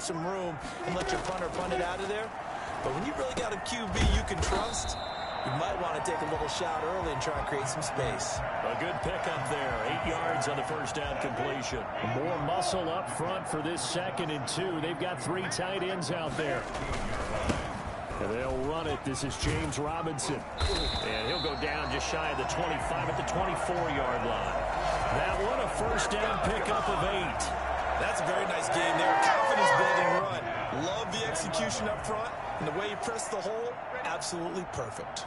some room and let your punter punt it out of there. But when you really got a QB you can trust, you might want to take a little shot early and try and create some space. A good pickup there. 8 yards on the first down completion. More muscle up front for this 2nd and 2. They've got 3 tight ends out there. And they'll run it. This is James Robinson. And he'll go down just shy of the 25 at the 24-yard line. That one a first down pickup of 8. That's a very nice game there. Confidence-building run. Love the execution up front. And the way he pressed the hole, absolutely perfect.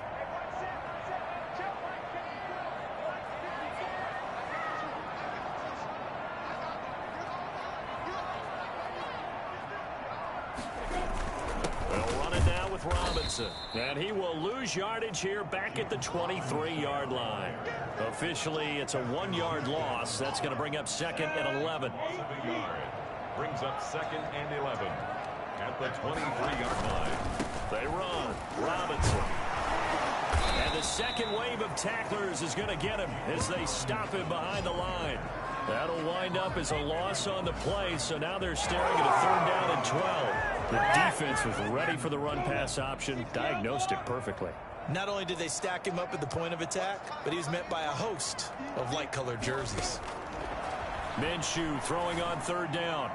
They'll run it now with Robinson. And he will lose yardage here back at the 23-yard line. Officially, it's a 1-yard loss. That's going to bring up 2nd and 11. Brings up 2nd and 11 at the 23-yard line. They run. Robinson. And the second wave of tacklers is going to get him as they stop him behind the line. That'll wind up as a loss on the play, so now they're staring at a 3rd down and 12. The defense was ready for the run-pass option, diagnosed it perfectly. Not only did they stack him up at the point of attack, but he was met by a host of light-colored jerseys. Minshew throwing on 3rd down.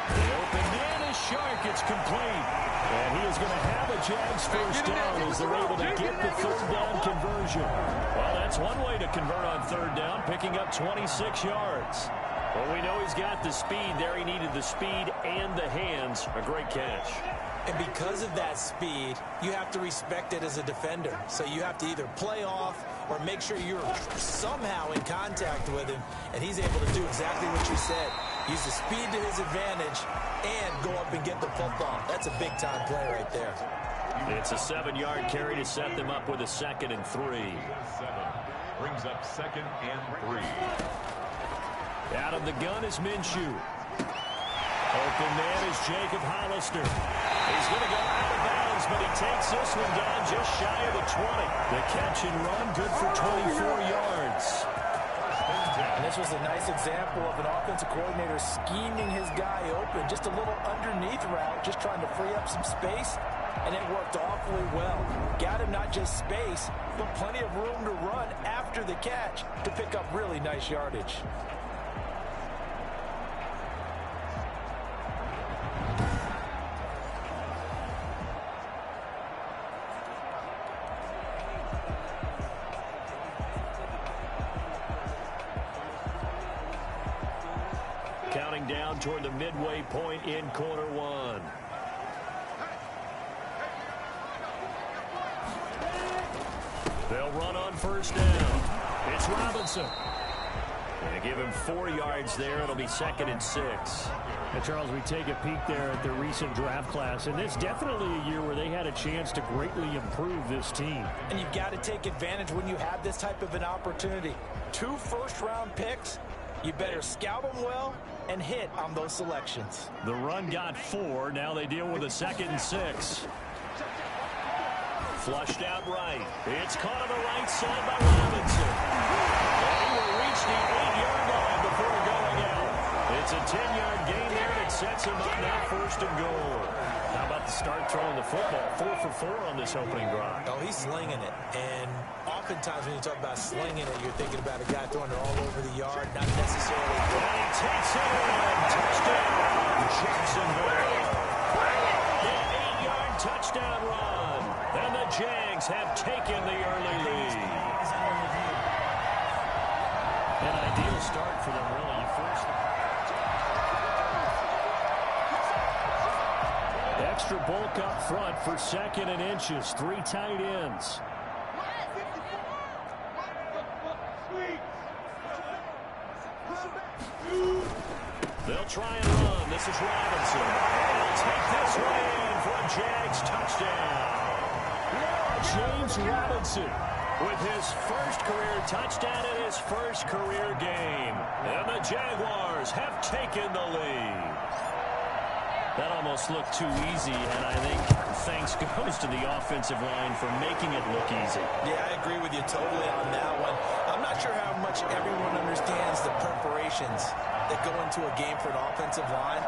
The open man is Shark. It's complete. And he is going to have a Jags first down as they're able to get the 3rd down conversion. Well, that's one way to convert on 3rd down, picking up 26 yards. Well, we know he's got the speed there. He needed the speed and the hands. A great catch. And because of that speed, you have to respect it as a defender. So you have to either play off or make sure you're somehow in contact with him. And he's able to do exactly what you said. Use the speed to his advantage and go up and get the football. That's a big-time play right there. It's a 7-yard carry to set them up with a 2nd and 3. 7 brings up 2nd and 3. Out of the gun is Minshew. Open man is Jacob Hollister. He's going to go out of bounds, but he takes this one down just shy of the 20. The catch and run, good for 24 yards. And this was a nice example of an offensive coordinator scheming his guy open. Just a little underneath route, just trying to free up some space, and it worked awfully well. Got him not just space, but plenty of room to run after the catch to pick up really nice yardage. Counting down toward the midway point in quarter 1. They'll run on first down. It's Robinson. They give him 4 yards there. It'll be 2nd and 6. And Charles, we take a peek there at the recent draft class, and it's definitely a year where they had a chance to greatly improve this team. And you've got to take advantage when you have this type of an opportunity. 2 first-round picks. You better scout them well and hit on those selections. The run got 4. Now they deal with a 2nd and 6. Flushed out right. It's caught on the right side by Robinson. And he will reach the 8-yard line before going out. It's a 10-yard gain there that sets him up now 1st and goal. How about the start throwing the football? 4 for 4 on this opening drive. Oh, he's slinging it. And oftentimes when you talk about slinging it, you're thinking about a guy throwing it all over the yard, not necessarily. And he takes it in. Touchdown, Jacksonville. An 8-yard touchdown run. And the Jags have taken the early lead. An ideal start for them, really. Extra bulk up front for 2nd and inches. 3 tight ends. They'll try and run. This is Robinson. And he'll take this one in for a Jags touchdown. James Robinson with his first career touchdown in his first career game. And the Jaguars have taken the lead. That almost looked too easy, and I think thanks goes to the offensive line for making it look easy. Yeah, I agree with you totally on that one. I'm not sure how much everyone understands the preparations that go into a game for an offensive line.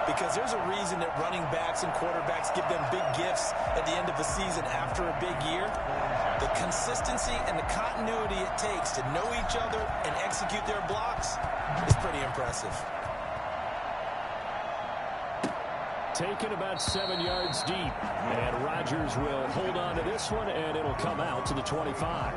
because there's a reason that running backs and quarterbacks give them big gifts at the end of the season after a big year. The consistency and the continuity it takes to know each other and execute their blocks is pretty impressive. Taken about 7 yards deep. And Rodgers will hold on to this one, and it'll come out to the 25.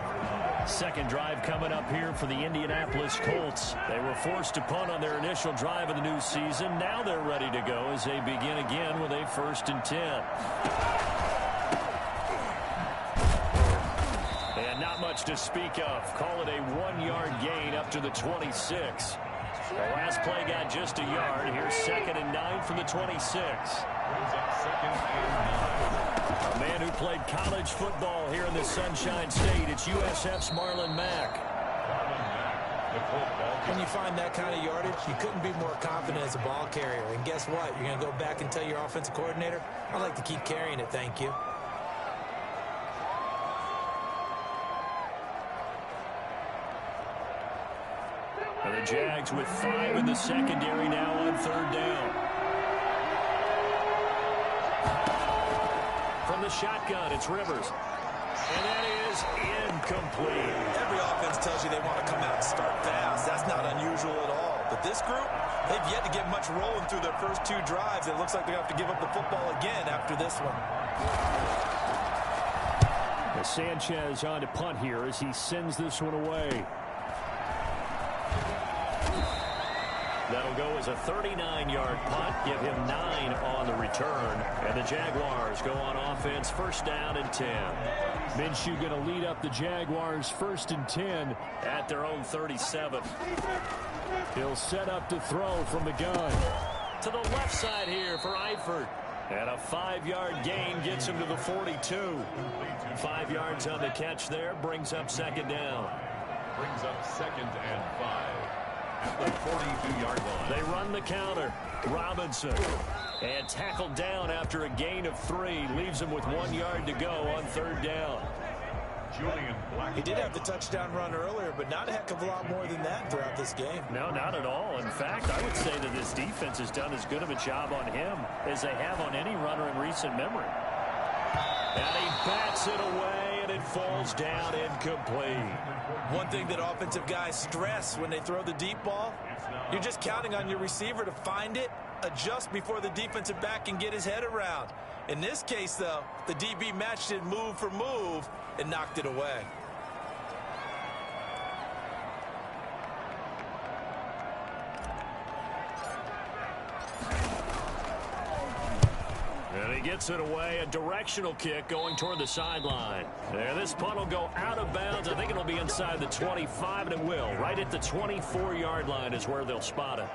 Second drive coming up here for the Indianapolis Colts. They were forced to punt on their initial drive of the new season. Now they're ready to go as they begin again with a 1st and 10. And not much to speak of. Call it a 1-yard gain up to the 26. The last play got just a yard. Here's 2nd and 9 from the 26. A man who played college football here in the Sunshine State. It's USF's Marlon Mack. When you find that kind of yardage, you couldn't be more confident as a ball carrier. And guess what? You're going to go back and tell your offensive coordinator, I'd like to keep carrying it, thank you. And the Jags with 5 in the secondary now on 3rd down. From the shotgun, it's Rivers. And that is incomplete. Every offense tells you they want to come out and start fast. That's not unusual at all. But this group, they've yet to get much rolling through their first 2 drives. It looks like they have to give up the football again after this one. Sanchez on to punt here as he sends this one away. That'll go as a 39-yard punt. Give him 9 on the return. And the Jaguars go on offense, 1st down and 10. Minshew going to lead up the Jaguars 1st and 10 at their own 37. He'll set up to throw from the gun. To the left side here for Eifert. And a 5-yard gain gets him to the 42. 5 yards on the catch there. Brings up 2nd down. Brings up 2nd and 5. At the 42-yard line. They run the counter. Robinson. And tackled down after a gain of 3. Leaves him with 1 yard to go on 3rd down. He did have the touchdown run earlier, but not a heck of a lot more than that throughout this game. No, not at all. In fact, I would say that this defense has done as good of a job on him as they have on any runner in recent memory. And he bats it away, and it falls down incomplete. One thing that offensive guys stress when they throw the deep ball, you're just counting on your receiver to find it, adjust before the defensive back can get his head around. In this case, though, the DB matched it move for move and knocked it away. And he gets it away, a directional kick going toward the sideline. There, this punt will go out of bounds. I think it'll be inside the 25, and it will. Right at the 24-yard line is where they'll spot it.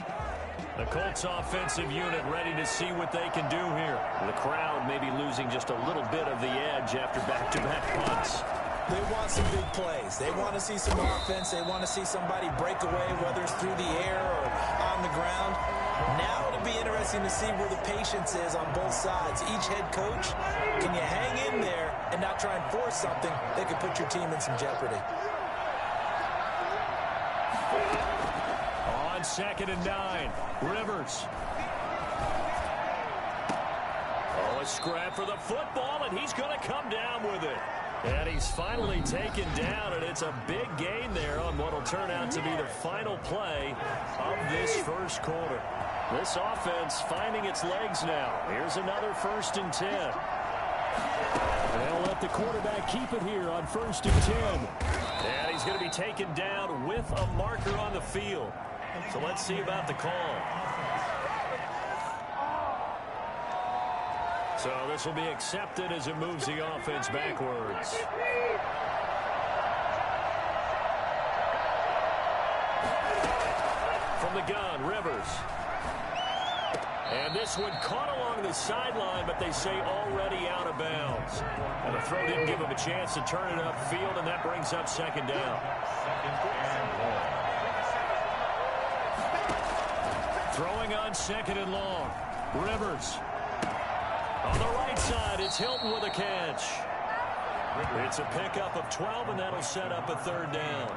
The Colts offensive unit ready to see what they can do here. The crowd may be losing just a little bit of the edge after back-to-back punts. They want some big plays. They want to see some offense. They want to see somebody break away, whether it's through the air or on the ground. Now it'll be interesting to see where the patience is on both sides. Each head coach, can you hang in there and not try and force something that could put your team in some jeopardy? On 2nd and 9, Rivers. Oh, a scrap for the football, and he's going to come down with it. And he's finally taken down, and it's a big gain there on what will turn out to be the final play of this first quarter. This offense finding its legs now. Here's another 1st and 10. They'll let the quarterback keep it here on 1st and 10. And he's going to be taken down with a marker on the field. So let's see about the call. So this will be accepted as it moves the offense backwards. From the gun, Rivers. And this one caught along the sideline, but they say already out of bounds. And the throw didn't give him a chance to turn it upfield, and that brings up 2nd down. Throwing on 2nd and long. Rivers. On the right side, it's Hilton with a catch. It's a pickup of 12, and that'll set up a third down.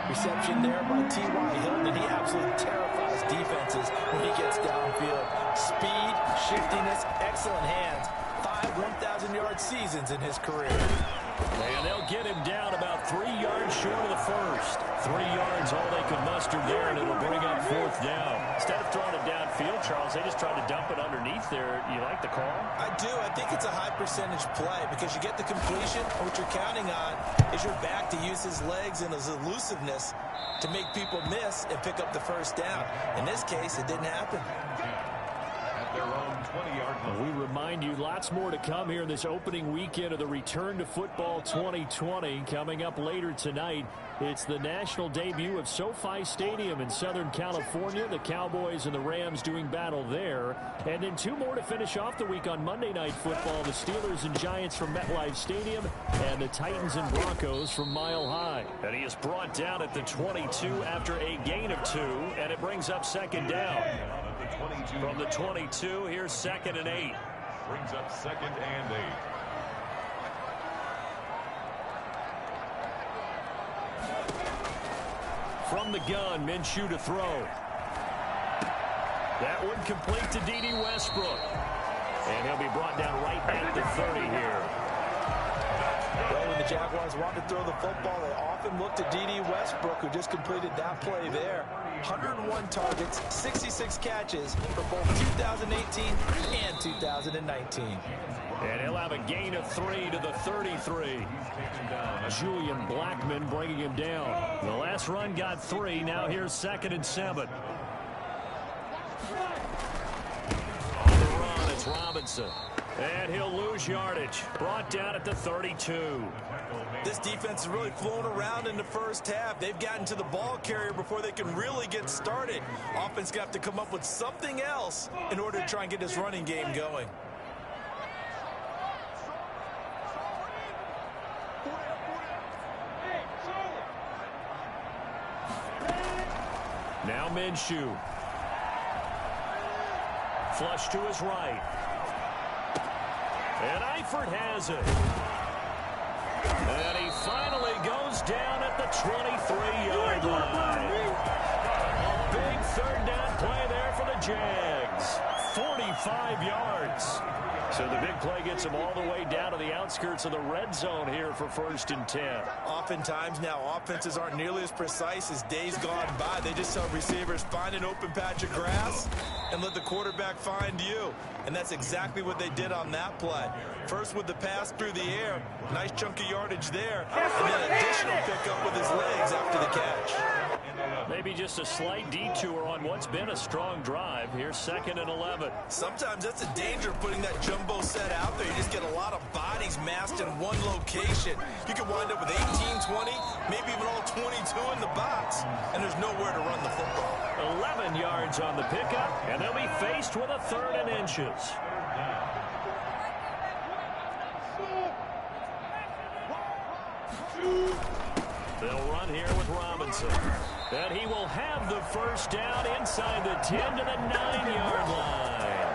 Reception there by T.Y. Hilton, and he absolutely terrifies defenses when he gets downfield. Speed, shiftiness, excellent hands. 5 1,000-yard seasons in his career. And they'll get him down about 3 yards short of the first. 3 yards, all they could muster there, and it'll bring up fourth down. Instead of throwing it downfield, Charles, they just tried to dump it underneath there. You like the call? I do. I think it's a high-percentage play because you get the completion, and what you're counting on is your back to use his legs and his elusiveness to make people miss and pick up the first down. In this case, it didn't happen. Their own 20-yard line. We remind you lots more to come here in this opening weekend of the Return to Football 2020. Coming up later tonight, it's the national debut of SoFi Stadium in Southern California. The Cowboys and the Rams doing battle there. And then 2 more to finish off the week on Monday Night Football. The Steelers and Giants from MetLife Stadium and the Titans and Broncos from Mile High. And he is brought down at the 22 after a gain of 2, and it brings up second down. From the 22, here's 2nd and 8. Brings up 2nd and 8. From the gun, Minshew to throw. That one complete to D.D. Westbrook. And he'll be brought down right at the 30 here. Well, when the Jaguars want to throw the football, they often look to D.D. Westbrook, who just completed that play there. 101 targets, 66 catches for both 2018 and 2019. And he'll have a gain of 3 to the 33. Julian Blackmon bringing him down. The last run got 3. Now here's 2nd and 7. On the run, it's Robinson. And he'll lose yardage. Brought down at the 32. This defense is really flown around in the first half. They've gotten to the ball carrier before they can really get started. Offense got to come up with something else in order to try and get this running game going. Now Minshew. Flush to his right. And Eifert has it. And he finally goes down at the 23-yard line. A big third down play there for the Jags. 45 yards. So the big play gets them all the way down to the outskirts of the red zone here for 1st and 10. Oftentimes now, offenses aren't nearly as precise as days gone by. They just tell receivers, find an open patch of grass and let the quarterback find you. And that's exactly what they did on that play. First with the pass through the air, nice chunk of yardage there, and then additional pickup with his legs after the catch. Maybe just a slight detour on what's been a strong drive. Here's 2nd and 11. Sometimes that's the danger of putting that jumbo set out there. You just get a lot of bodies massed in one location. You could wind up with 18, 20, maybe even all 22 in the box, and there's nowhere to run the football. 11 yards on the pickup, and they'll be faced with a 3rd and inches. They'll run here with Robinson. And he will have the first down inside the 10 to the 9-yard line.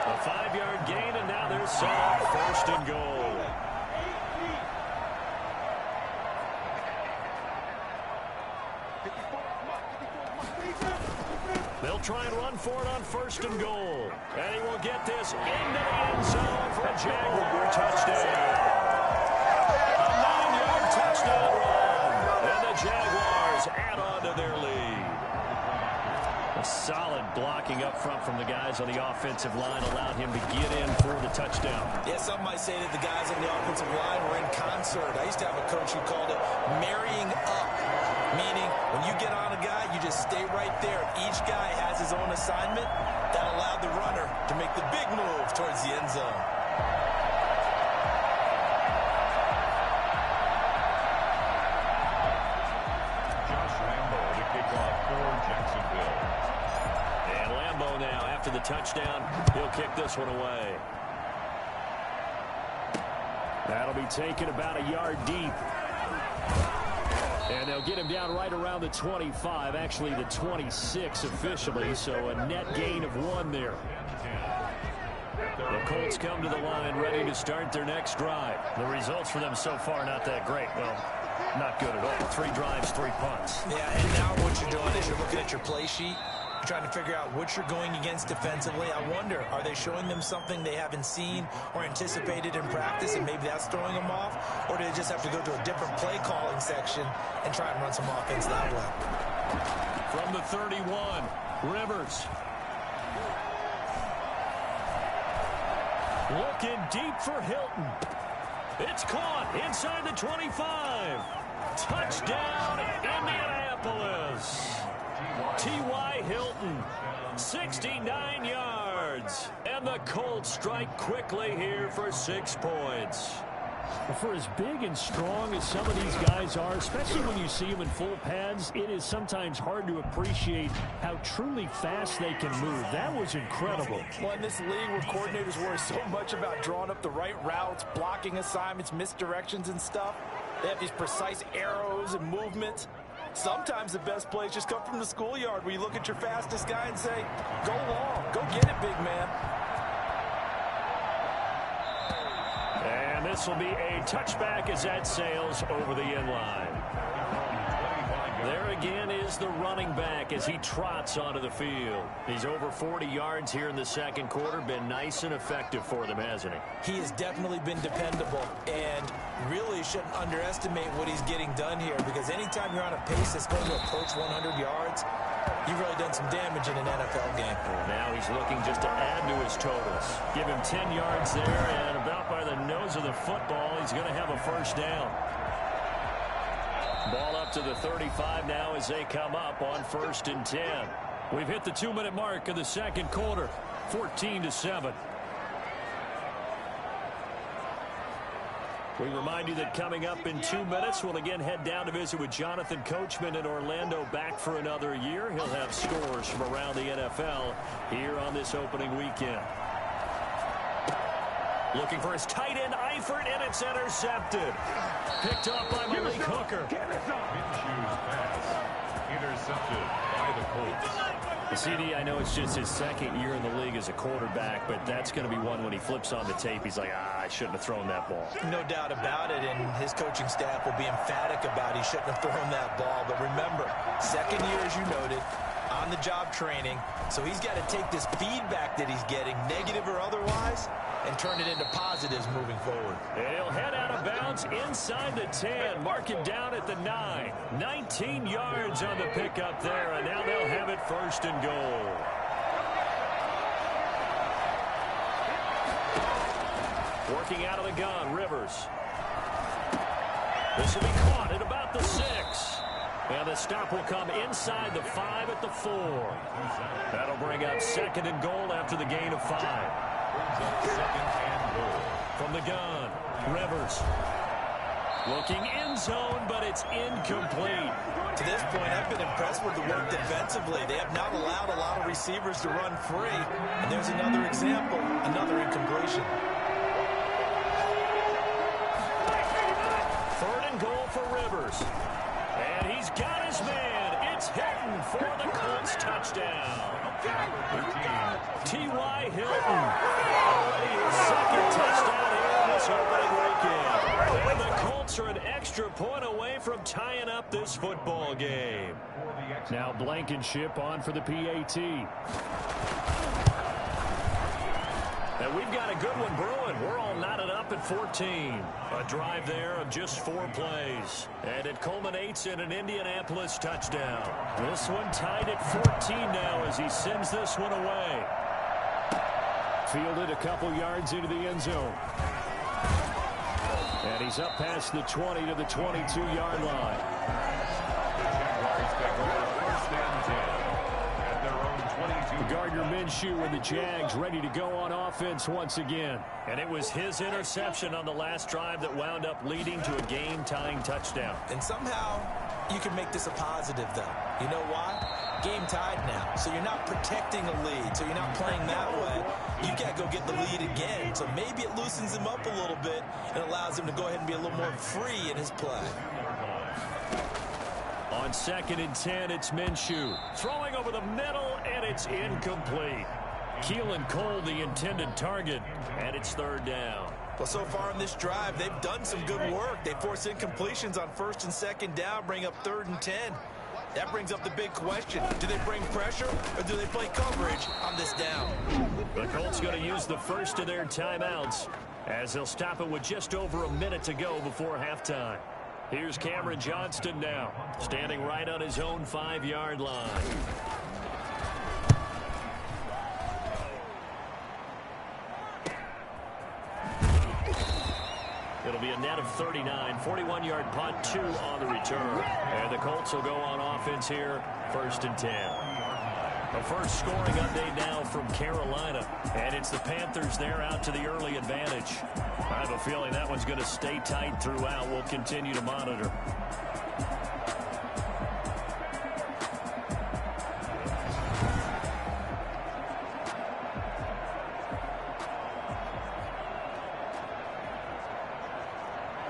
A 5-yard gain, and now they're set up 1st and goal. They'll try and run for it on 1st and goal. And he will get this into the end zone for a Jaguar touchdown. A 9-yard touchdown run. And the Jaguars add on to their lead. A solid blocking up front from the guys on the offensive line allowed him to get in for the touchdown. Yeah, some might say that the guys on the offensive line were in concert. I used to have a coach who called it marrying up, meaning when you get on a guy, you just stay right there. Each guy has his own assignment. That allowed the runner to make the big move towards the end zone. After the touchdown, he'll kick this one away. That'll be taken about a yard deep. And they'll get him down right around the 25, actually the 26 officially, so a net gain of 1 there. The Colts come to the line ready to start their next drive. The results for them so far not that great. Well, not good at all. 3 drives, 3 punts. Yeah, and now what you're doing is you're looking at your play sheet. You're trying to figure out what you're going against defensively. I wonder, are they showing them something they haven't seen or anticipated in practice, and maybe that's throwing them off? Or do they just have to go to a different play calling section and try and run some offense that way? From the 31, Rivers. Looking deep for Hilton. It's caught inside the 25. Touchdown, Indianapolis. T.Y. Hilton, 69 yards. And the Colts strike quickly here for 6 points. For as big and strong as some of these guys are, especially when you see them in full pads, it is sometimes hard to appreciate how truly fast they can move. That was incredible. Well, in this league where coordinators worry so much about drawing up the right routes, blocking assignments, misdirections and stuff, they have these precise arrows and movements. Sometimes the best plays just come from the schoolyard where you look at your fastest guy and say, go long, go get it, big man. And this will be a touchback as that sails over the end line. There again is the running back as he trots onto the field. He's over 40 yards here in the second quarter. Been nice and effective for them, hasn't he? He has definitely been dependable, and really shouldn't underestimate what he's getting done here, because anytime you're on a pace that's going to approach 100 yards, you've really done some damage in an NFL game. Now he's looking just to add to his totals. Give him 10 yards there, and about by the nose of the football, he's going to have a first down. Ball up to the 35 now as they come up on 1st and 10. We've hit the 2-minute mark of the second quarter, 14-7. We remind you that coming up in 2 minutes, we'll again head down to visit with Jonathan Coachman in Orlando, back for another year. He'll have scores from around the NFL here on this opening weekend. Looking for his tight end, Eifert, and it's intercepted. Picked up by Malik Hooker. Minshew's pass intercepted by the Colts. The CD, I know it's just his second year in the league as a quarterback, but that's going to be one when he flips on the tape, he's like, I shouldn't have thrown that ball. No doubt about it, and his coaching staff will be emphatic about he shouldn't have thrown that ball. But remember, second year, as you noted, on-the-job training, so he's got to take this feedback that he's getting, negative or otherwise, and turn it into positives moving forward. And he'll head out of bounds inside the 10. Mark him down at the 9. 19 yards on the pickup there, and now they'll have it 1st and goal. Working out of the gun, Rivers. This will be caught at about the 6. And the stop will come inside the 5 at the 4. That'll bring up 2nd and goal after the gain of 5. Second and goal. From the gun, Rivers. Looking end zone, but it's incomplete. To this point, I've been impressed with the work defensively. They have not allowed a lot of receivers to run free. And there's another example, another incompletion. 3rd and goal for Rivers. And he's got his man. It's Hilton for the Colts touchdown. T.Y. Hilton. Already his 2nd touchdown here in this opening weekend. And the Colts are an extra point away from tying up this football game. Now Blankenship on for the PAT. And we've got a good one brewing. We're all knotted up at 14. A drive there of just 4 plays. And it culminates in an Indianapolis touchdown. This one tied at 14 now as he sends this one away. Fielded a couple yards into the end zone. And he's up past the 20 to the 22-yard line. Gardner Minshew and the Jags ready to go on offense once again. And it was his interception on the last drive that wound up leading to a game-tying touchdown. And somehow you can make this a positive, though. You know why? Game tied now. So you're not protecting a lead, so you're not playing that way. You got to go get the lead again. So maybe it loosens him up a little bit and allows him to go ahead and be a little more free in his play. On 2nd and 10, it's Minshew. Throwing over the middle, and it's incomplete. Keelan Cole, the intended target, and it's third down. Well, so far in this drive, they've done some good work. They force incompletions on first and second down, bring up 3rd and 10. That brings up the big question. Do they bring pressure or do they play coverage on this down? The Colts going to use the first of their timeouts as they'll stop it with just over a minute to go before halftime. Here's Cameron Johnston now, standing right on his own 5-yard line. It'll be a net of 39, 41-yard punt, 2 on the return. And the Colts will go on offense here, 1st and 10. A first scoring update now from Carolina, and it's the Panthers there out to the early advantage. I have a feeling that one's going to stay tight throughout. We'll continue to monitor.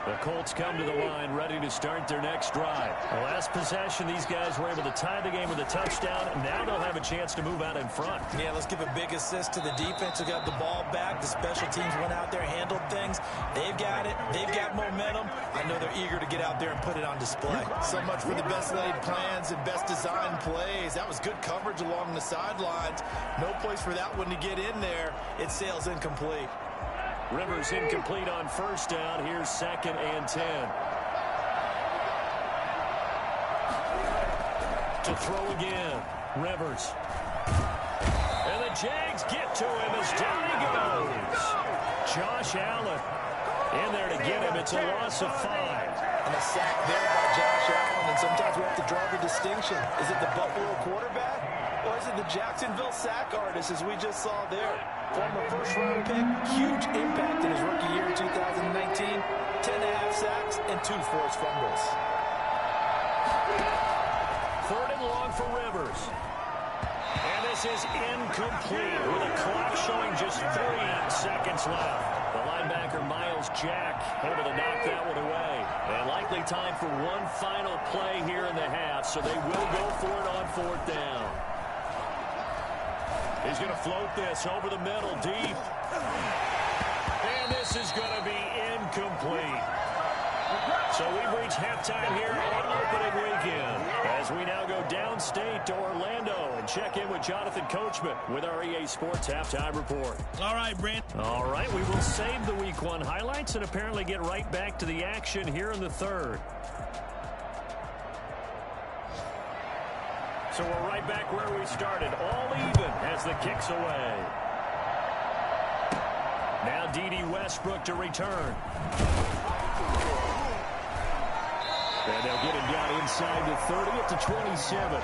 The Colts come to the line, ready to start their next drive. The last possession, these guys were able to tie the game with a touchdown, and now they'll have a chance to move out in front. Yeah, let's give a big assist to the defense who got the ball back. The special teams went out there, handled things. They've got it. They've got momentum. I know they're eager to get out there and put it on display. So much for the best laid plans and best designed plays. That was good coverage along the sidelines. No place for that one to get in there. It sails incomplete. Rivers incomplete on first down. Here's 2nd and 10. To throw again. Rivers. And the Jags get to him as down he goes. Josh Allen in there to get him. It's a loss of 5. And a sack there by Josh Allen. And sometimes we have to draw the distinction. Is it the Buffalo quarterback? Or is it the Jacksonville sack artist, as we just saw there? Former first-round pick, huge impact in his rookie year in 2019. 10.5 sacks and 2 forced fumbles. 3rd and long for Rivers. And this is incomplete with a clock showing just 3 seconds left. The linebacker, Miles Jack, able to knock that one away. And likely time for one final play here in the half, so they will go for it on 4th down. He's going to float this over the middle, deep. And this is going to be incomplete. So we've reached halftime here on opening weekend as we now go downstate to Orlando and check in with Jonathan Coachman with our EA Sports Halftime Report. All right, Brent. All right, we will save the Week 1 highlights and apparently get right back to the action here in the 3rd. So we're right back where we started, all even as the kick's away. Now D.D. Westbrook to return. And they'll get him down inside the 30 at the 27.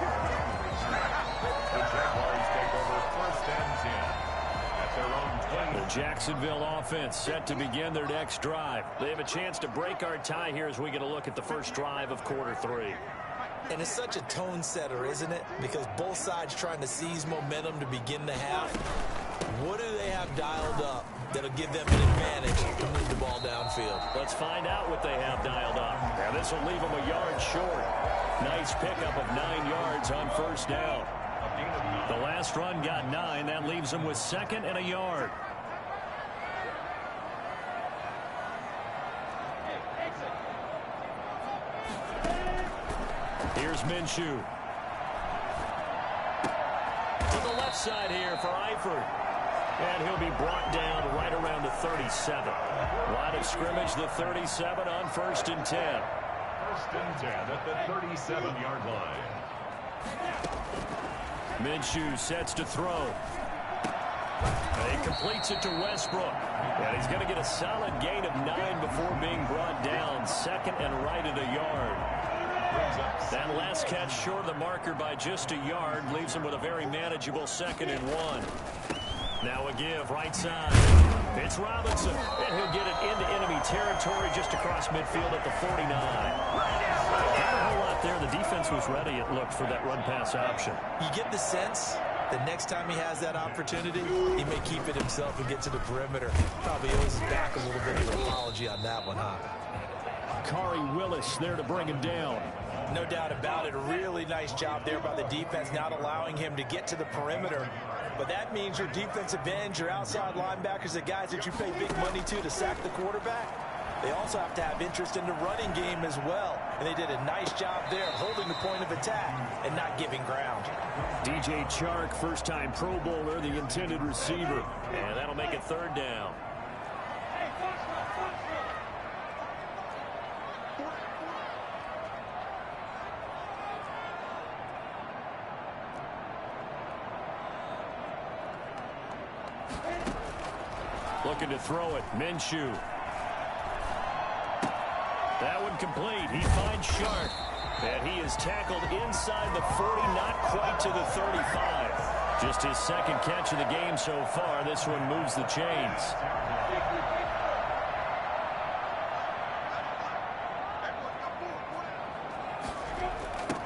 The Jaguars take over 1st and 10 at their own 20. The Jacksonville offense set to begin their next drive. They have a chance to break our tie here as we get a look at the first drive of quarter 3. And it's such a tone setter, isn't it? Because both sides trying to seize momentum to begin the half. What do they have dialed up that'll give them an advantage to move the ball downfield? Let's find out what they have dialed up. Now this will leave them a yard short. Nice pickup of 9 yards on first down. The last run got 9. That leaves them with 2nd and a yard. Here's Minshew. To the left side here for Eifert. And he'll be brought down right around the 37. Line of scrimmage, the 37 on 1st and 10. 1st and 10 at the 37-yard line. Minshew sets to throw. And he completes it to Westbrook. And he's going to get a solid gain of 9 before being brought down. 2nd and right at a yard. That last catch short of the marker by just a yard leaves him with a very manageable 2nd and 1. Now a give right side. It's Robinson, and he'll get it into enemy territory just across midfield at the 49. Not a whole lot there. The defense was ready, it looked, for that run-pass option. You get the sense that next time he has that opportunity, he may keep it himself and get to the perimeter. Probably owes his back a little bit of an apology on that one, huh? Kari Willis there to bring him down. No doubt about it. A really nice job there by the defense, not allowing him to get to the perimeter. But that means your defensive ends, your outside linebackers, the guys that you pay big money to sack the quarterback, they also have to have interest in the running game as well. And they did a nice job there holding the point of attack and not giving ground. DJ Chark, first-time Pro Bowler, the intended receiver. And that'll make it third down. Looking to throw it. Minshew. That one complete. He finds Sharp. And he is tackled inside the 40, not quite to the 35. Just his second catch of the game so far. This one moves the chains.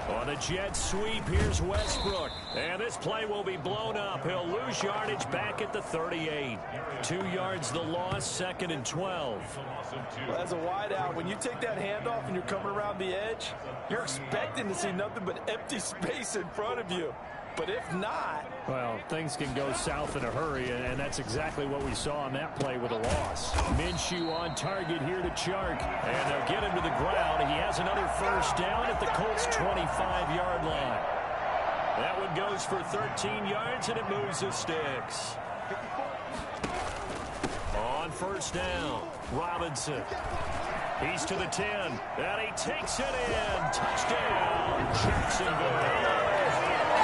On a jet sweep, here's Westbrook. And this play will be blown up. He'll lose yardage back at the 38. 2 yards the loss, 2nd and 12. Well, as a wideout, when you take that handoff and you're coming around the edge, you're expecting to see nothing but empty space in front of you. But if not... Well, things can go south in a hurry, and that's exactly what we saw on that play with a loss. Minshew on target here to Chark. And they'll get him to the ground. He has another first down at the Colts' 25-yard line. That one goes for 13 yards, and it moves the sticks. On first down, Robinson. He's to the 10, and he takes it in. Touchdown, Jacksonville.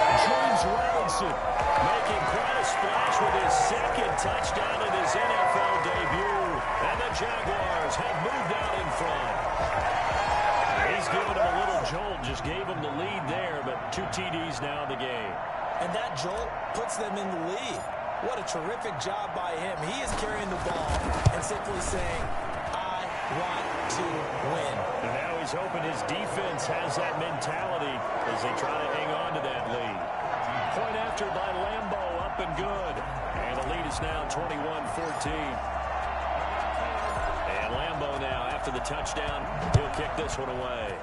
James Robinson making quite a splash with his second touchdown in his NFL debut. And the Jaguars have moved out in front. He's given him a little jolt, just gave him the lead there, but 2 TDs now in the game. And that jolt puts them in the lead. What a terrific job by him. He is carrying the ball and simply saying, I want to win. And now he's hoping his defense has that mentality as they try to hang on to that lead. Point after by Lambeau, up and good. And the lead is now 21-14. And Lambeau now, after the touchdown, he'll kick this one away.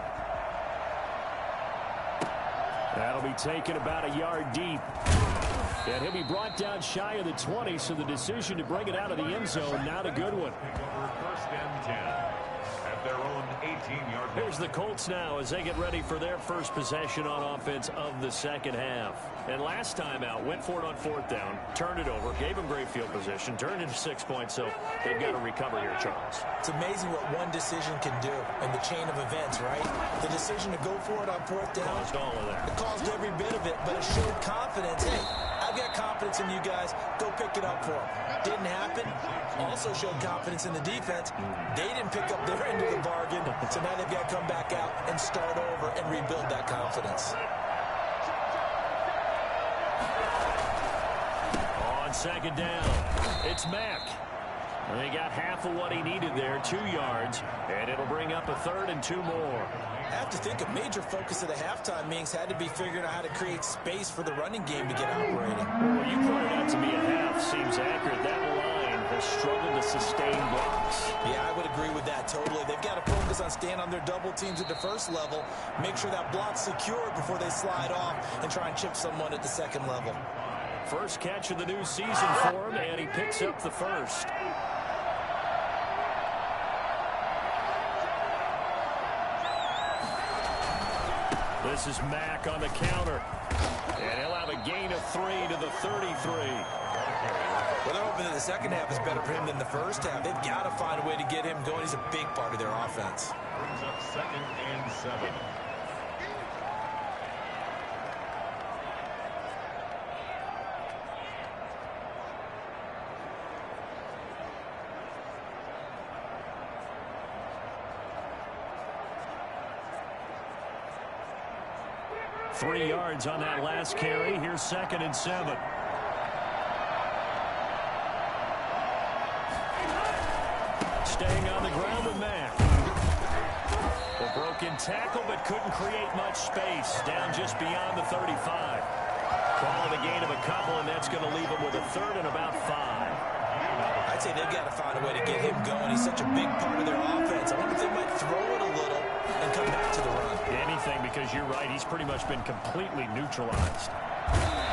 That'll be taken about a yard deep. And he'll be brought down shy of the 20, so the decision to bring it out of the end zone, not a good one. First and 10 at their own 18-yard line. Here's the Colts now as they get ready for their first possession on offense of the second half. And last time out, went for it on 4th down, turned it over, gave them great field position, turned into 6 points, so they've got to recover here, Charles. It's amazing what one decision can do in the chain of events, right? The decision to go for it on 4th down. Caused all of that. It caused every bit of it, but it showed confidence. Hey, I've got confidence in you guys. Go pick it up for them. Didn't happen. Also showed confidence in the defense. They didn't pick up their end of the bargain, so now they've got to come back out and start over and rebuild that confidence. On second down, it's Mack. And they got half of what he needed there, 2 yards, and it'll bring up a 3rd and 2 more. I have to think a major focus of the halftime meetings had to be figuring out how to create space for the running game to get operating. Well, you pointed out to me a half seems accurate. That line has struggled to sustain blocks. Yeah, I would agree with that totally. They've got to focus on staying on their double teams at the first level, make sure that block's secured before they slide off and try and chip someone at the second level. First catch of the new season for him, and he picks up the first. This is Mack on the counter. And he'll have a gain of 3 to the 33. Well, they're hoping that the second half is better for him than the first half. They've got to find a way to get him going. He's a big part of their offense. Brings up 2nd and 7. Three yards on that last carry. Here's 2nd and 7. Staying on the ground with Mack. A broken tackle, but couldn't create much space. Down just beyond the 35. Calling a gain of a couple, and that's going to leave him with a 3rd and about 5. I'd say they've got to find a way to get him going. He's such a big part of their offense. I wonder if they might throw it a little and come back to the run. Anything, because you're right. He's pretty much been completely neutralized.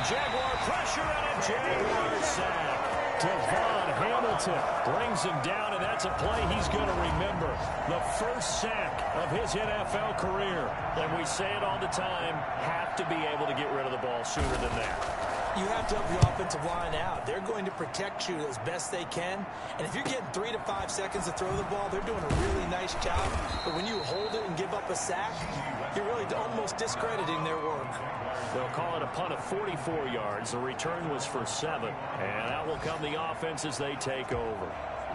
Jaguar pressure and a Jaguar sack. Devon Hamilton brings him down, and that's a play he's going to remember. The first sack of his NFL career. And we say it all the time, have to be able to get rid of the ball sooner than that. You have to help your offensive line out. They're going to protect you as best they can. And if you're getting 3 to 5 seconds to throw the ball, they're doing a really nice job. But when you hold it and give up a sack, you're really almost discrediting their work. They'll call it a punt of 44 yards. The return was for 7. And out will come the offense as they take over.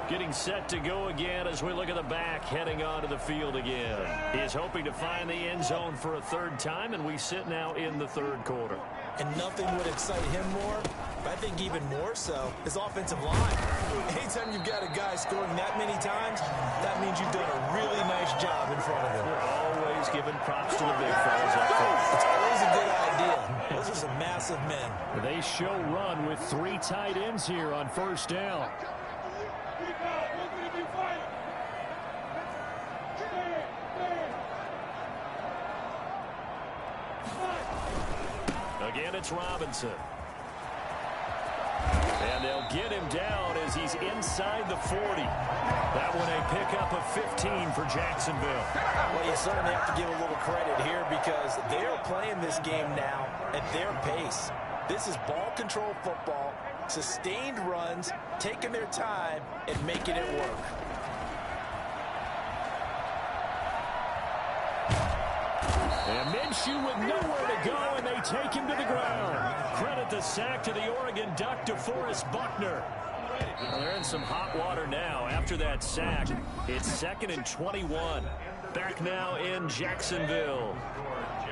Getting set to go again as we look at the back heading onto the field again. He is hoping to find the end zone for a third time, and we sit now in the third quarter. And nothing would excite him more, but I think even more so, his offensive line. Anytime you've got a guy scoring that many times, that means you've done a really nice job in front of him. We're always giving props to the big fellas up front. It's always a good idea. Those are some massive men. They show run with 3 tight ends here on first down. Again, it's Robinson. And they'll get him down as he's inside the 40. That one a pickup of 15 for Jacksonville. Well, you certainly have to give a little credit here because they're playing this game now at their pace. This is ball control football, sustained runs, taking their time and making it work. And Minshew with nowhere to go, and they take him to the ground. Credit the sack to the Oregon Duck, DeForest Buckner. Well, they're in some hot water now after that sack. It's 2nd and 21. Back now in Jacksonville.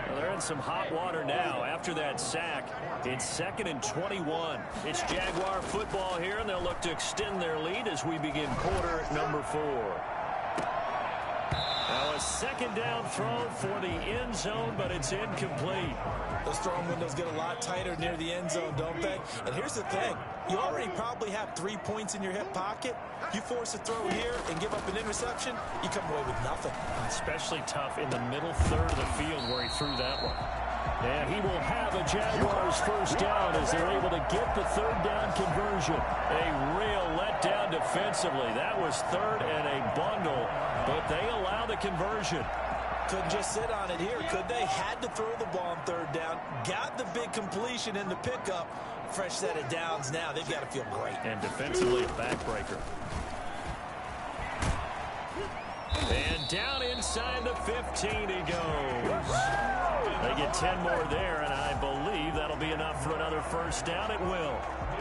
Well, they're in some hot water now after that sack. It's 2nd and 21. It's Jaguar football here, and they'll look to extend their lead as we begin quarter number 4. Now a second down throw for the end zone, but it's incomplete. Those throwing windows get a lot tighter near the end zone, don't they? And here's the thing. You already probably have 3 points in your hip pocket. You force a throw here and give up an interception, you come away with nothing. Especially tough in the middle third of the field where he threw that one. And he will have a Jaguars first down as they're able to get the third down conversion. A real letdown defensively. That was 3rd and a bundle, but they allow the conversion. Couldn't just sit on it here, could they? Had to throw the ball on 3rd down. Got the big completion in the pickup. Fresh set of downs now. They've got to feel great. And defensively a backbreaker. And down inside the 15 he goes. They get 10 more there, and I believe that'll be enough for another first down. It will.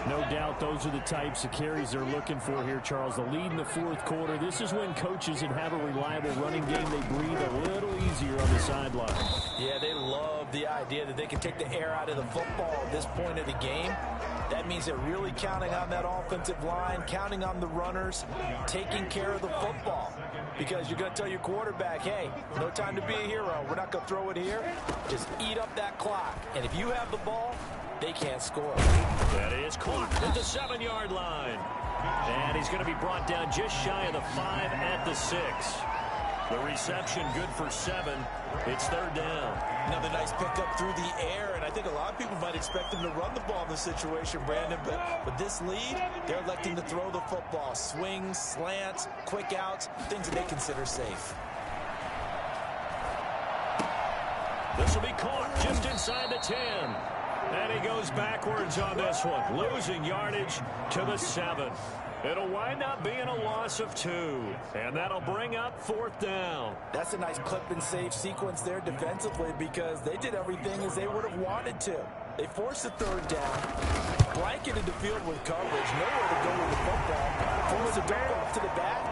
No doubt those are the types of carries they're looking for here, Charles. The lead in the 4th quarter. This is when coaches that have a reliable running game, they breathe a little easier on the sideline. Yeah, they love the idea that they can take the air out of the football at this point of the game. That means they're really counting on that offensive line, counting on the runners, taking care of the football. Because you're going to tell your quarterback, hey, no time to be a hero. We're not going to throw it here. Just eat up that clock. And if you have the ball, they can't score. That is clocked at the 7-yard line. And he's going to be brought down just shy of the 5 at the 6. The reception good for 7. It's 3rd down. Another nice pickup through the air, and I think a lot of people might expect them to run the ball in this situation, Brandon, but with this lead, they're electing to throw the football. Swings, slants, quick outs, things that they consider safe. This will be caught just inside the 10. And he goes backwards on this one, losing yardage to the 7. It'll wind up being a loss of 2, and that'll bring up 4th down. That's a nice clip and save sequence there defensively because they did everything as they would have wanted to. They forced the 3rd down, blanketed the field with coverage, nowhere to go with the football, forced the dart off to the back,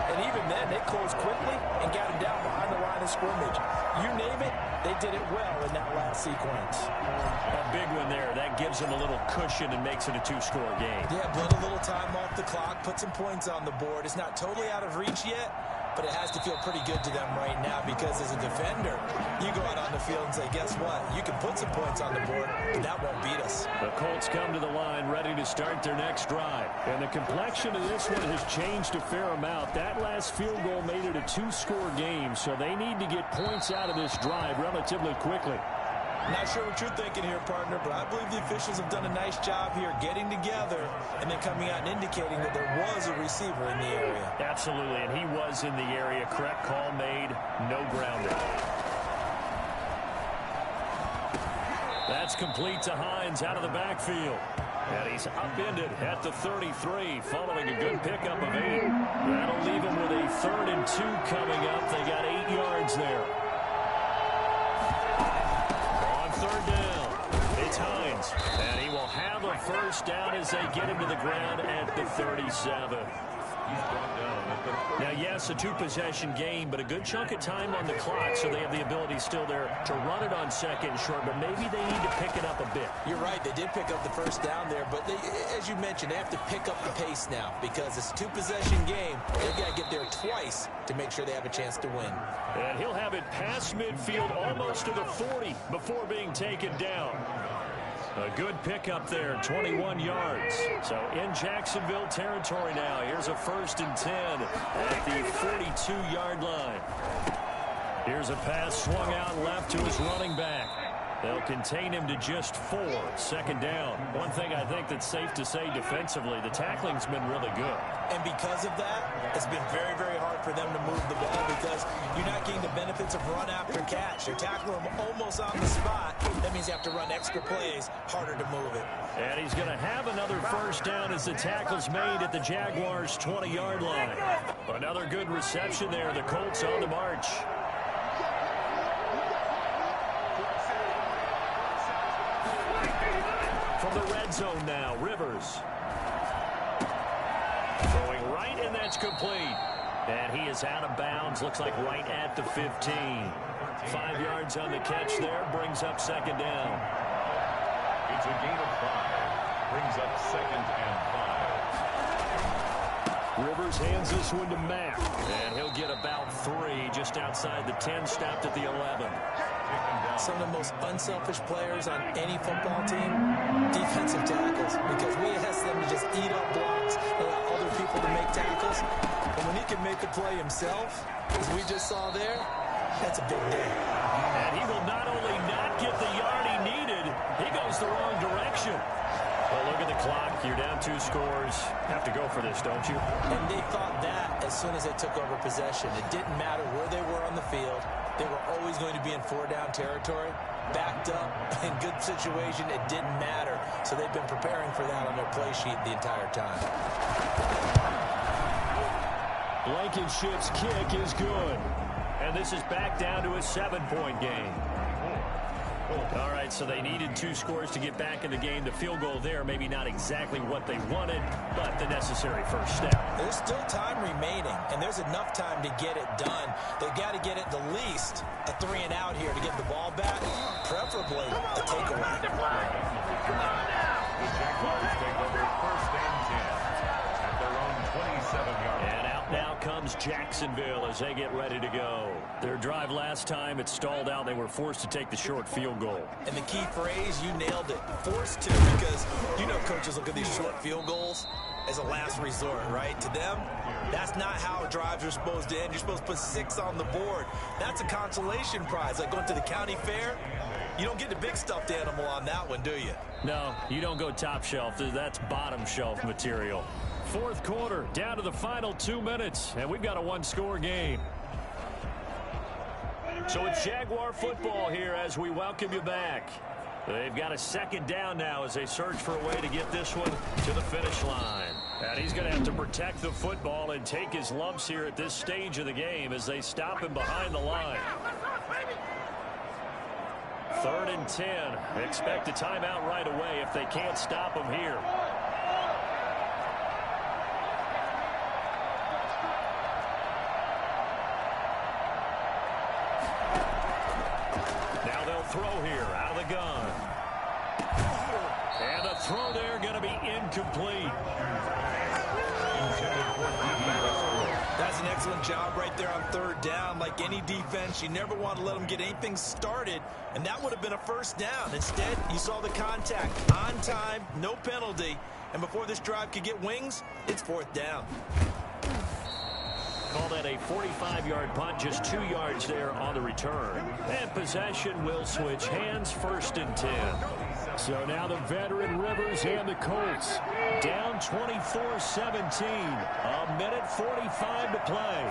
and even then they closed quickly and got him down behind the line of scrimmage. You name it, they did it well in that last sequence. A big one there. That gives them a little cushion and makes it a 2-score game. Yeah, put a little time off the clock, put some points on the board. It's not totally out of reach yet, but it has to feel pretty good to them right now because as a defender, you go out on the field and say, guess what? You can put some points on the board, but that won't beat us. The Colts come to the line ready to start their next drive. And the complexion of this one has changed a fair amount. That last field goal made it a 2-score game, so they need to get points out of this drive relatively quickly. Not sure what you're thinking here, partner, but I believe the officials have done a nice job here getting together and then coming out and indicating that there was a receiver in the area. Absolutely, and he was in the area. Correct call made, no grounding. That's complete to Hines out of the backfield. And he's upended at the 33 following a good pickup of 8. That'll leave him with a 3rd and 2 coming up. They got 8 yards there. On 3rd down, it's Hines. And he will have a 1st down as they get him to the ground at the 37. Now, yes, a 2-possession game, but a good chunk of time on the clock, so they have the ability still there to run it on 2nd and short, but maybe they need to pick it up a bit. You're right. They did pick up the 1st down there, but they, as you mentioned, they have to pick up the pace now because it's a 2-possession game. They've got to get there twice to make sure they have a chance to win. And he'll have it past midfield almost to the 40 before being taken down. A good pickup there, 21 yards. So in Jacksonville territory now. Here's a 1st and 10 at the 42-yard line. Here's a pass swung out left to his running back. They'll contain him to just 4. 2nd down. One thing I think that's safe to say defensively, the tackling's been really good. And because of that, it's been very, very hard for them to move the ball because you're not getting the benefits of run after catch. They're tackling him almost on the spot. That means you have to run extra plays, harder to move it. And he's going to have another 1st down as the tackle's made at the Jaguars' 20-yard line. Another good reception there. The Colts on the march. From the red zone now, Rivers. Throwing right, and that's complete. And he is out of bounds, looks like right at the 15. 5 yards on the catch there, brings up 2nd down. It's a gain of 5. Brings up 2nd and 5. Rivers hands this one to Mack. And he'll get about 3 just outside the 10, stopped at the 11. Some of the most unselfish players on any football team, defensive tackles, because we ask them to just eat up blocks and allow other people to make tackles. And when he can make a play himself, as we just saw there, that's a big day. And he will not only not get the yard he needed, he goes the wrong direction. Well, look at the clock. You're down 2 scores. Have to go for this, don't you? And they thought that as soon as they took over possession. It didn't matter where they were on the field. They were always going to be in 4-down territory, backed up, in good situation. It didn't matter. So they've been preparing for that on their play sheet the entire time. Blankenship's kick is good. And this is back down to a 7-point game. All right, so they needed 2 scores to get back in the game. The field goal there, maybe not exactly what they wanted, but the necessary 1st step. There's still time remaining, and there's enough time to get it done. They've got to get at the least a 3-and-out here to get the ball back, preferably a takeaway. The Jaguars take over 1st and 10 at their own 27-yard line. And out now comes Jacksonville as they get ready to go. Their drive last time, it stalled out. They were forced to take the short field goal. And the key phrase, you nailed it, forced to, because you know coaches look at these short field goals as a last resort, right? To them, that's not how drives are supposed to end. You're supposed to put 6 on the board. That's a consolation prize, like going to the county fair. You don't get the big stuffed animal on that one, do you? No, you don't go top shelf. That's bottom shelf material. 4th quarter, down to the final 2 minutes, and we've got a 1-score game. So it's Jaguar football here as we welcome you back. They've got a 2nd down now as they search for a way to get this one to the finish line. And he's going to have to protect the football and take his lumps here at this stage of the game as they stop him behind the line. 3rd and 10. Expect a timeout right away if they can't stop him here. Now they'll throw here out of the gun. And the throw there going to be incomplete. That's an excellent job right there on 3rd down. Like any defense, you never want to let them get anything started, and that would have been a 1st down. Instead, you saw the contact on time, no penalty, and before this drive could get wings, it's 4th down. call that a 45-yard punt, just 2 yards there on the return. And possession will switch hands, 1st and 10. So now the veteran Rivers and the Colts down 24-17. A minute 45 to play.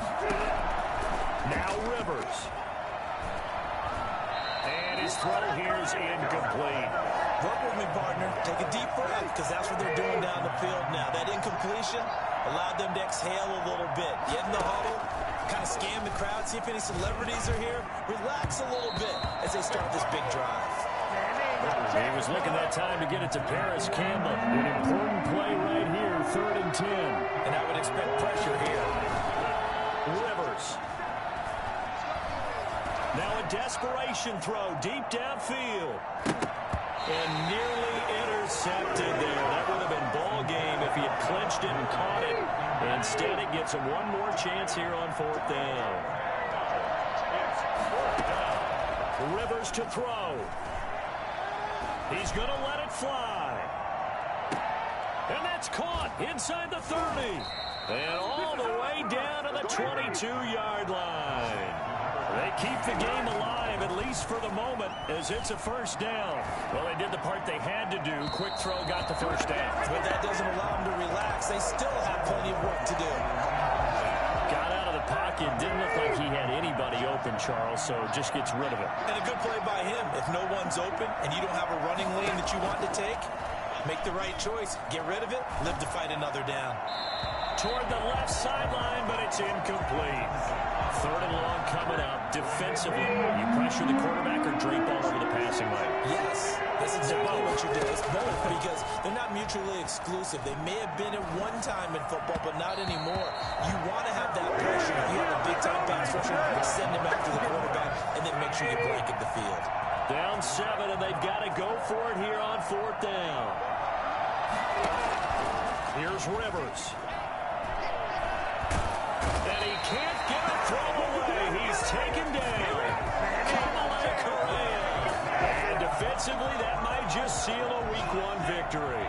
Now Rivers. And his throw here is incomplete. Work with me, partner. Take a deep breath, because that's what they're doing down the field now. That incompletion allowed them to exhale a little bit. Get in the huddle, kind of scan the crowd, see if any celebrities are here. Relax a little bit as they start this big drive. He was looking that time to get it to Paris Campbell. An important play right here, 3rd and 10. And I would expect pressure here. Rivers. Now a desperation throw deep downfield. And nearly intercepted there. That would have been ball game if he had clinched it and caught it. Instead, it gives him one more chance here on 4th down. Rivers to throw. He's going to let it fly. And that's caught inside the 30. And all the way down to the 22-yard line. They keep the game alive, at least for the moment, as it's a 1st down. Well, they did the part they had to do. Quick throw got the 1st down. But that doesn't allow them to relax. They still have plenty of work to do. Got out of the pocket. Didn't look like he had anybody open, Charles, so just gets rid of it. And a good play by him. If no one's open and you don't have a running lane that you want to take, make the right choice. Get rid of it. Live to fight another down. Toward the left sideline, but it's incomplete. 3rd and long coming up. Defensively, you pressure the quarterback or drape all over the passing lane. Yes, that's exactly what you do. It's both, because they're not mutually exclusive. They may have been at one time in football, but not anymore. You want to have that pressure. If you have a big-time pass rusher, send him after the quarterback, and then make sure you blanket the field. Down 7, and they've got to go for it here on 4th down. Here's Rivers. And he can't get a throw away. He's taken down. And defensively, that might just seal a Week 1 victory.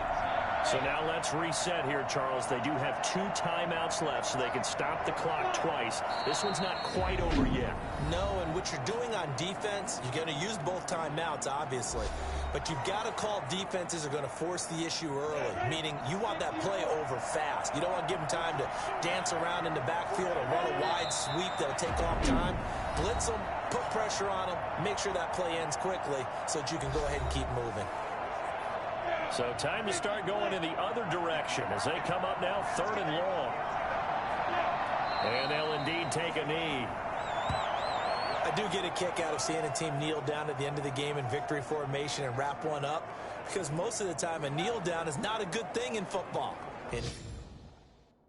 So now let's reset here, Charles. They do have 2 timeouts left, so they can stop the clock twice. This one's not quite over yet. No, and what you're doing on defense, you're going to use both timeouts, obviously. But you've got to call defenses that are going to force the issue early, meaning you want that play over fast. You don't want to give them time to dance around in the backfield or run a wide sweep that'll take off time. Blitz them, put pressure on them, make sure that play ends quickly so that you can go ahead and keep moving. So time to start going in the other direction as they come up now 3rd and long. And they'll indeed take a knee. I do get a kick out of seeing a team kneel down at the end of the game in victory formation and wrap one up, because most of the time a kneel down is not a good thing in football. And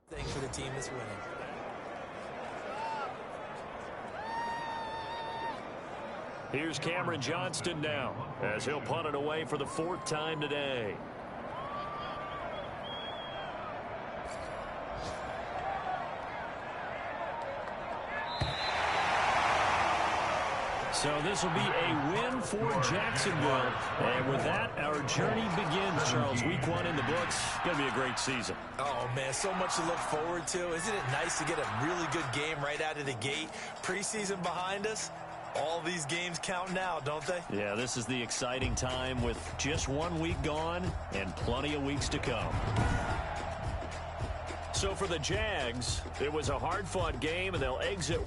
thing for the team that's winning. Here's Cameron Johnston now as he'll punt it away for the 4th time today. So this will be a win for Jacksonville. And with that, our journey begins, Charles. Week 1 in the books. Going to be a great season. Oh, man, so much to look forward to. Isn't it nice to get a really good game right out of the gate? Preseason behind us. All these games count now, don't they? Yeah, this is the exciting time with just 1 week gone and plenty of weeks to come. So for the Jags, it was a hard-fought game, and they'll exit